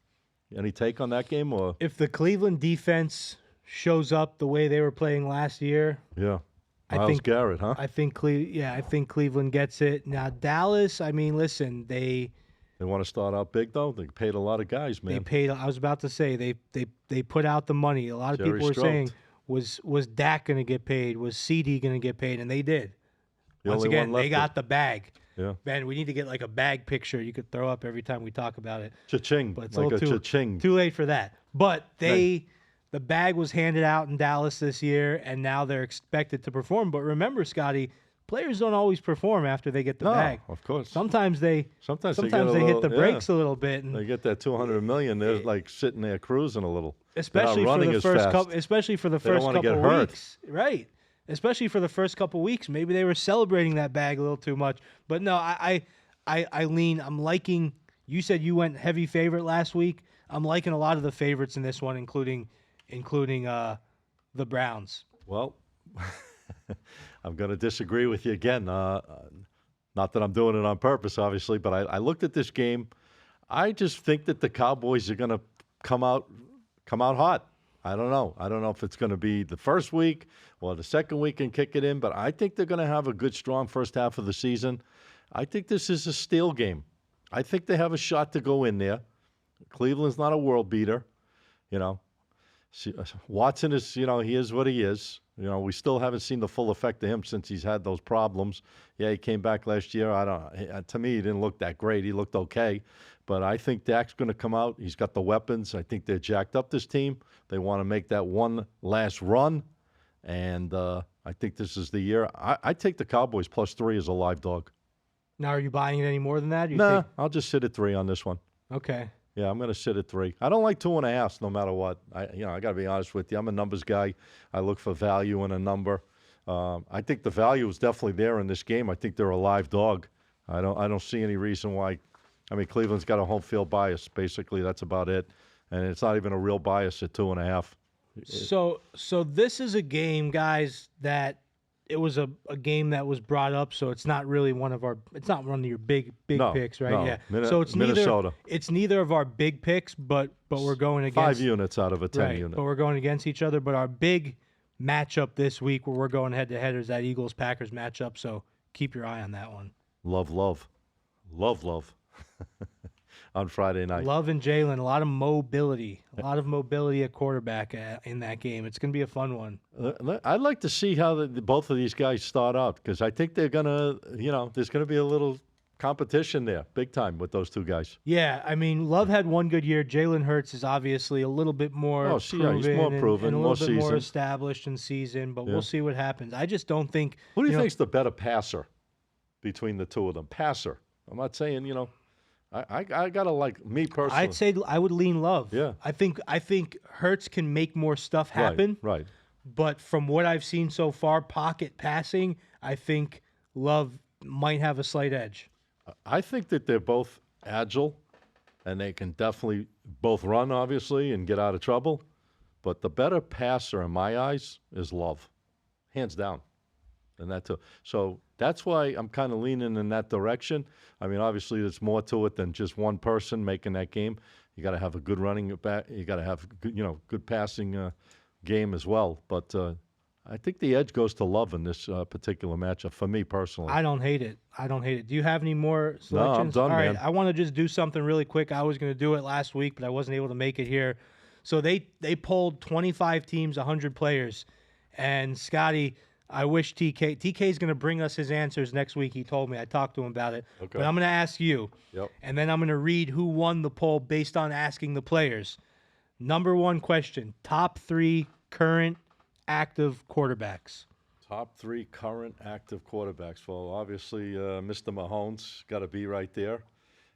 Any take on that game or? If the Cleveland defense shows up the way they were playing last year, Yeah. I Myles think Garrett, huh? I think Cleveland gets it. Now Dallas, I mean, listen, they want to start out big though. They paid a lot of guys, man. they paid. I was about to say they put out the money. A lot of Jerry people were Stroud. saying was Dak going to get paid? Was CD going to get paid? And they did. The Once only again, one they left got the bag. Yeah. Ben, we need to get like a bag picture you could throw up every time we talk about it. Cha-ching, But it's like a little cha-ching. too late for that. But the bag was handed out in Dallas this year, and now they're expected to perform. But remember, Scotty, players don't always perform after they get the bag. Of course. Sometimes they get a hit little- the brakes a little bit, and They get that $200 million. They're like sitting there cruising a little. especially They're not for running the as first fast. couple, especially for the They don't first wanna get couple hurt. weeks, right? Especially for the first couple weeks, maybe they were celebrating that bag a little too much. But no, I lean. I'm liking. You said you went heavy favorite last week. I'm liking a lot of the favorites in this one, including the Browns. Well, I'm going to disagree with you again. Not that I'm doing it on purpose, obviously, but I looked at this game. I just think that the Cowboys are going to come out hot. I don't know. I don't know if it's going to be the first week or the second week and kick it in, but I think they're going to have a good, strong first half of the season. I think this is a steal game. I think they have a shot to go in there. Cleveland's not a world beater, Watson is, he is what he is. You know, we still haven't seen the full effect of him since he's had those problems. Yeah, he came back last year. To me, he didn't look that great. He looked okay. But I think Dak's going to come out. He's got the weapons. I think they're jacked up, this team. They want to make that one last run. And I think this is the year. I take the Cowboys +3 as a live dog. Now, are you buying it any more than that? Nah, I'll just sit at 3 on this one. Okay. Yeah, I'm going to sit at 3. I don't like 2.5 no matter what. I got to be honest with you. I'm a numbers guy. I look for value in a number. I think the value is definitely there in this game. I think they're a live dog. I don't see any reason why. I mean, Cleveland's got a home field bias. Basically, that's about it. And it's not even a real bias at 2.5. So this is a game, guys, that it was a game that was brought up, so it's not really one of your big No, picks, right? no. Yeah. So it's Minnesota. It's neither of our big picks, but we're going against 5 units out of a 10 right, unit. but we're going against each other. But our big matchup this week, where we're going head to head, is that Eagles-Packers matchup. So keep your eye on that one. Love. On Friday night. Love and Jalen, a lot of mobility at quarterback in that game. It's going to be a fun one. I'd like to see how both of these guys start out, because I think they're going to, there's going to be a little competition there, big time, with those two guys. Yeah, I mean, Love had one good year. Jalen Hurts is obviously a little bit more proven, he's more proven, and a more little bit more seasoned. established and seasoned, but we'll see what happens. I just don't think. Who do you think's the better passer between the two of them? Passer. I'm not saying, I gotta like me personally. I'd say I would lean Love. Yeah. I think Hurts can make more stuff happen. Right. But from what I've seen so far, pocket passing, I think Love might have a slight edge. I think that they're both agile, and they can definitely both run, obviously, and get out of trouble. But the better passer, in my eyes, is Love, hands down. And that too. So that's why I'm kind of leaning in that direction. I mean, obviously, there's more to it than just one person making that game. You got to have a good running back. You got to have good passing game as well. But I think the edge goes to Love in this particular matchup for me personally. I don't hate it. Do you have any more selections? No, I'm done, All right, man. I want to just do something really quick. I was going to do it last week, but I wasn't able to make it here. So they polled 25 teams, 100 players, and Scotty. I wish TK is going to bring us his answers next week. He told me. I talked to him about it. Okay. But I'm going to ask you. Yep. And then I'm going to read who won the poll based on asking the players. Number one question, top 3 current active quarterbacks. Top 3 current active quarterbacks. Well, obviously, Mr. Mahomes got to be right there.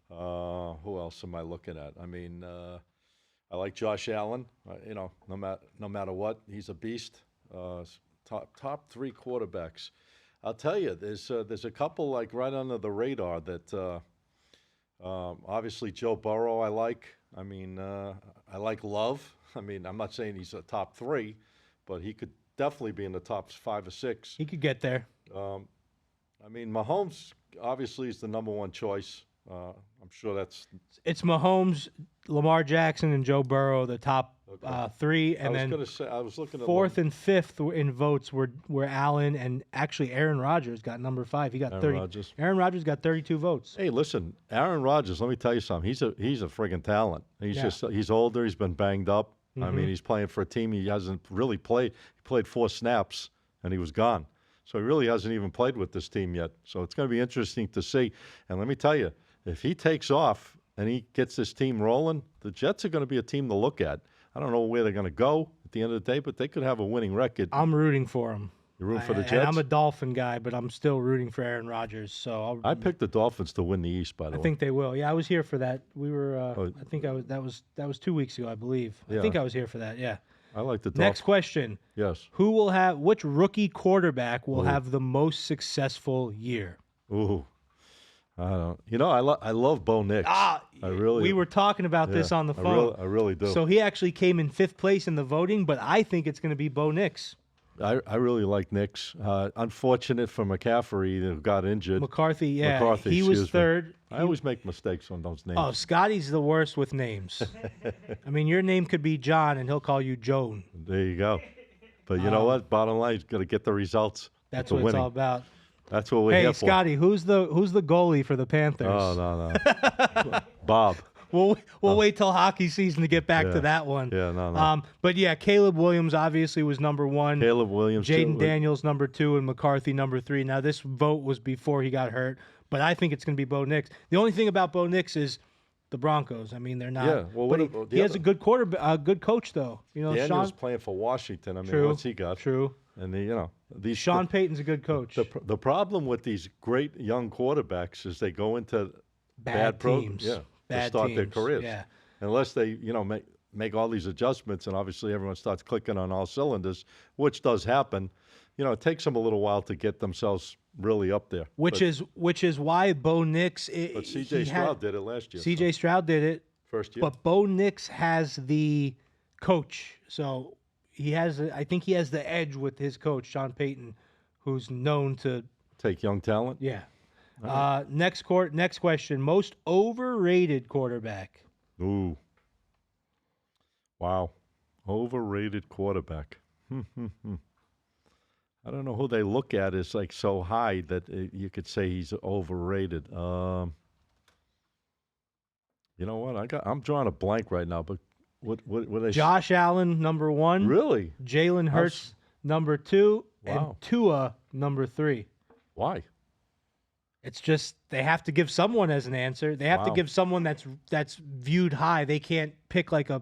Who else am I looking at? I mean, I like Josh Allen. No matter what, he's a beast. Top 3 quarterbacks. I'll tell you, there's a couple like right under the radar that obviously Joe Burrow I like. I mean, I like Love. I mean, I'm not saying he's a top 3, but he could definitely be in the top 5 or 6. He could get there. I mean, Mahomes obviously is the number one choice. I'm sure it's Mahomes, Lamar Jackson, and Joe Burrow, the top 3, and then I was looking at 4th and 5th in votes were Allen, and actually Aaron Rodgers got number 5. He got 30. Aaron Rodgers got 32 votes. Hey, listen, Aaron Rodgers. Let me tell you something. He's a friggin' talent. He's older. He's been banged up. Mm-hmm. I mean, he's playing for a team he hasn't really played. He played 4 snaps and he was gone. So he really hasn't even played with this team yet. So it's going to be interesting to see. And let me tell you, if he takes off and he gets this team rolling, the Jets are going to be a team to look at. I don't know where they're going to go at the end of the day, but they could have a winning record. I'm rooting for them. You're rooting for the Jets? And I'm a Dolphin guy, but I'm still rooting for Aaron Rodgers. So I picked the Dolphins to win the East, by the way. I think they will. Yeah, I was here for that. We were. I think that was 2 weeks ago, I believe. Yeah. I think I was here for that. Yeah. I like the Dolphins. Next question. Yes. Which rookie quarterback will have the most successful year? Ooh. I don't. I love Bo Nix. I really. We were talking about this on the phone. I really do. So he actually came in 5th place in the voting, but I think it's going to be Bo Nix. I really like Nix. Unfortunate for McCaffrey who got injured. McCarthy, he was 3rd. I always make mistakes on those names. Oh, Scotty's the worst with names. I mean, your name could be John, and he'll call you Joan. There you go. But you know what? Bottom line, he's got to get the results. That's what it's all about. That's what we're here for. Hey, Scotty, who's the goalie for the Panthers? Oh, no. Bob. we'll wait till hockey season to get back to that one. Yeah, no. But yeah, Caleb Williams obviously was number one. Caleb Williams. Jaden too. Daniels number 2, and McCarthy number 3. Now this vote was before he got hurt, but I think it's going to be Bo Nix. The only thing about Bo Nix is the Broncos. I mean, they're not. Yeah, well, but he has a good good coach though. You know, Daniels Sean. playing for Washington. I mean, True. what's he got? True. And these Sean Payton's a good coach. The problem with these great young quarterbacks is they go into bad teams. to Bad start their teams, careers. yeah. Unless they, make all these adjustments, and obviously everyone starts clicking on all cylinders, which does happen. It takes them a little while to get themselves really up there. Which is why Bo Nix. But C.J. Stroud did it last year. C.J. Stroud did it first year. But Bo Nix has the coach, so I think he has the edge with his coach, Sean Payton, who's known to take young talent. Yeah. Next question: most overrated quarterback. Ooh. Wow. Overrated quarterback. I don't know who they look at as like so high that you could say he's overrated. You know what? I'm drawing a blank right now, but what they Josh Allen number 1. Really? Jalen Hurts number 2. Wow. And Tua number 3. Why? It's just they have to give someone as an answer. They have to give someone that's viewed high. They can't pick like a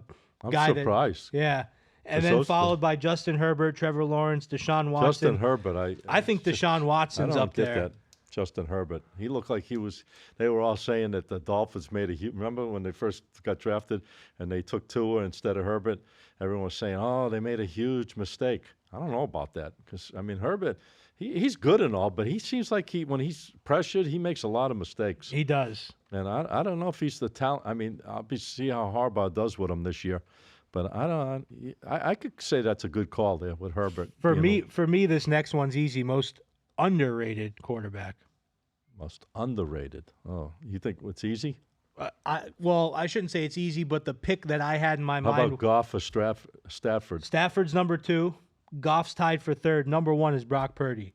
guy I'm surprised. Yeah. And then followed by Justin Herbert, Trevor Lawrence, Deshaun Watson. Justin Herbert, I think Deshaun Watson's up there. I don't get that. Justin Herbert. He looked like they were all saying that the Dolphins made remember when they first got drafted and they took Tua instead of Herbert? Everyone was saying, oh, they made a huge mistake. I don't know about that because, Herbert, he's good and all, but he seems like when he's pressured, he makes a lot of mistakes. He does. And I don't know if he's the talent. I'll see how Harbaugh does with him this year. But I could say that's a good call there with Herbert. For me, this next one's easy. Most underrated quarterback. Most underrated. Oh, you think it's easy? I shouldn't say it's easy, but the pick that I had in my mind. How about Goff or Stafford? Stafford's number 2. Goff's tied for 3rd. Number 1 is Brock Purdy.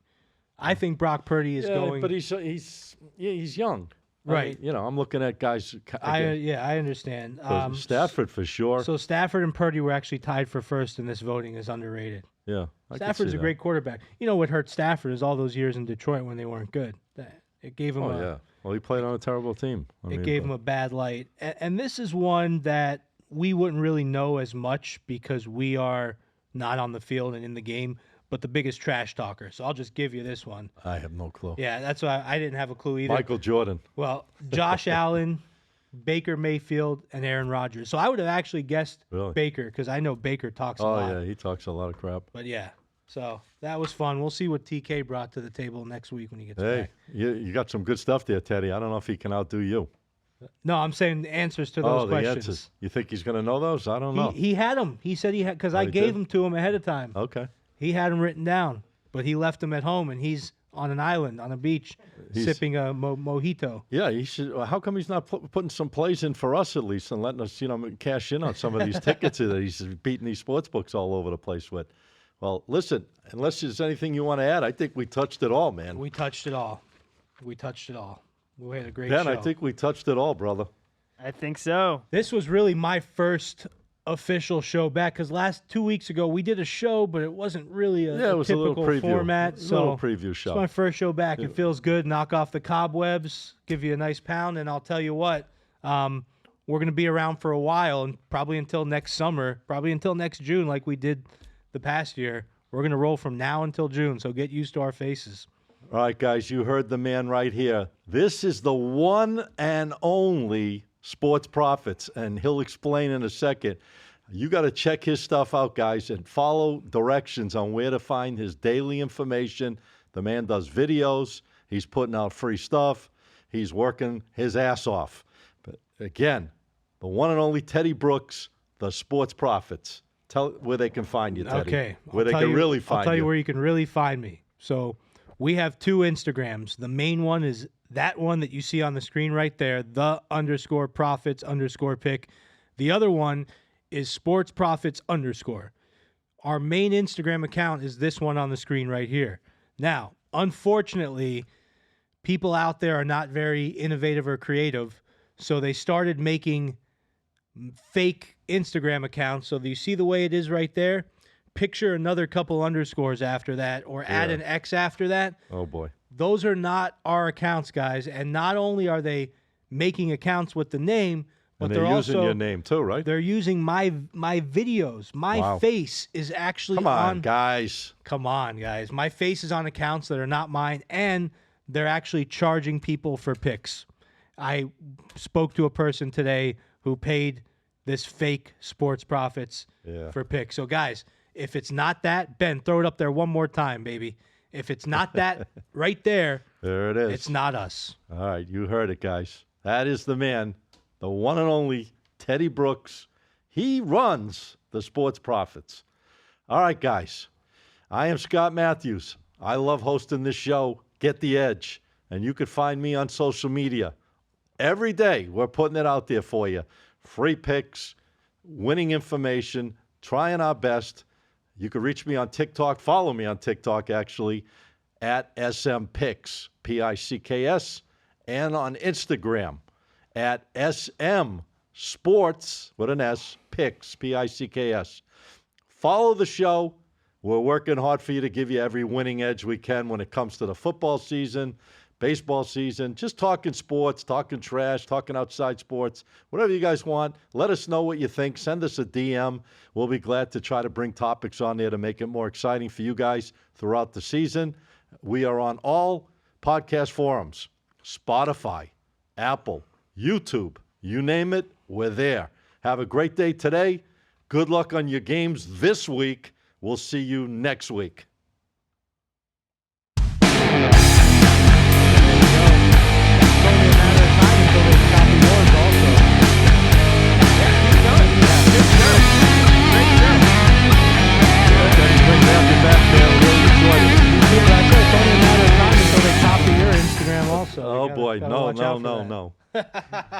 I think Brock Purdy is going. But he's young. Right. I'm looking at guys. I understand. Stafford for sure. So Stafford and Purdy were actually tied for 1st in this voting as underrated. Yeah. Stafford's a great quarterback. You know what hurt Stafford is all those years in Detroit when they weren't good. It gave him Well, he played on a terrible team. It gave him a bad light. And this is one that we wouldn't really know as much because we are not on the field and in the game, but the biggest trash talker. So I'll just give you this one. I have no clue. Yeah, that's why I didn't have a clue either. Michael Jordan. Well, Josh Allen, Baker Mayfield, and Aaron Rodgers. So I would have actually guessed Baker because I know Baker talks a lot. Oh, yeah, he talks a lot of crap. But yeah, so that was fun. We'll see what TK brought to the table next week when he gets back. You got some good stuff there, Teddy. I don't know if he can outdo you. No, I'm saying the answers to those questions. The answers. You think he's going to know those? I don't know. He had them. He said he had because I gave them to him ahead of time. Okay. He had them written down, but he left them at home, and he's on an island on a beach sipping a mojito. Yeah, he should. How come he's not putting some plays in for us at least and letting us, cash in on some of these tickets that he's beating these sports books all over the place with? Well, listen, unless there's anything you want to add, I think we touched it all, man. We touched it all. We had a great Ben, show. I think we touched it all, brother. I think so. This was really my first official show back because 2 weeks ago we did a show, but it wasn't really a it was typical a little preview. format. A little preview show. It's my first show back. It feels good. Knock off the cobwebs, give you a nice pound, and I'll tell you what, we're going to be around for a while, and probably until next summer, probably until next June, like we did the past year. We're going to roll from now until June, so get used to our faces. All right, guys, you heard the man right here. This is the one and only Sports Prophets, and he'll explain in a second. You got to check his stuff out, guys, and follow directions on where to find his daily information. The man does videos. He's putting out free stuff. He's working his ass off. But again, the one and only Teddy Brooks, the Sports Prophets. Tell where they can find you, Teddy. Okay. Where they can really find you. I'll tell you where you can really find me. So we have 2 Instagrams. The main one is that one that you see on the screen right there, _Profits_pick. The other one is Sports Profits _. Our main Instagram account is this one on the screen right here. Now, unfortunately, people out there are not very innovative or creative, so they started making fake Instagram accounts. So you see the way it is right there? Picture another couple underscores after that, or add an X after that. Oh, boy. Those are not our accounts, guys. And not only are they making accounts with the name, but And they're using also your name, too, right? they're using my videos. My face is actually Come on, guys. Come on, guys. My face is on accounts that are not mine, and they're actually charging people for picks. I spoke to a person today who paid this fake Sports Profits for picks. So, guys, if it's not that, Ben, throw it up there one more time, baby. If it's not that right there, it is. It's not us. All right, you heard it, guys. That is the man, the one and only Teddy Brooks. He runs the Sports Profits. All right, guys. I am Scott Matthews. I love hosting this show, Get the Edge. And you can find me on social media. Every day, we're putting it out there for you. Free picks, winning information, trying our best. You can reach me on TikTok. Follow me on TikTok, actually, at SMPicks, P-I-C-K-S, and on Instagram at SM Sports, with an S, Picks, P-I-C-K-S. Follow the show. We're working hard for you to give you every winning edge we can when it comes to the football season, baseball season, just talking sports, talking trash, talking outside sports, whatever you guys want. Let us know what you think. Send us a DM. We'll be glad to try to bring topics on there to make it more exciting for you guys throughout the season. We are on all podcast forums, Spotify, Apple, YouTube, you name it, we're there. Have a great day today. Good luck on your games this week. We'll see you next week. Oh boy, no.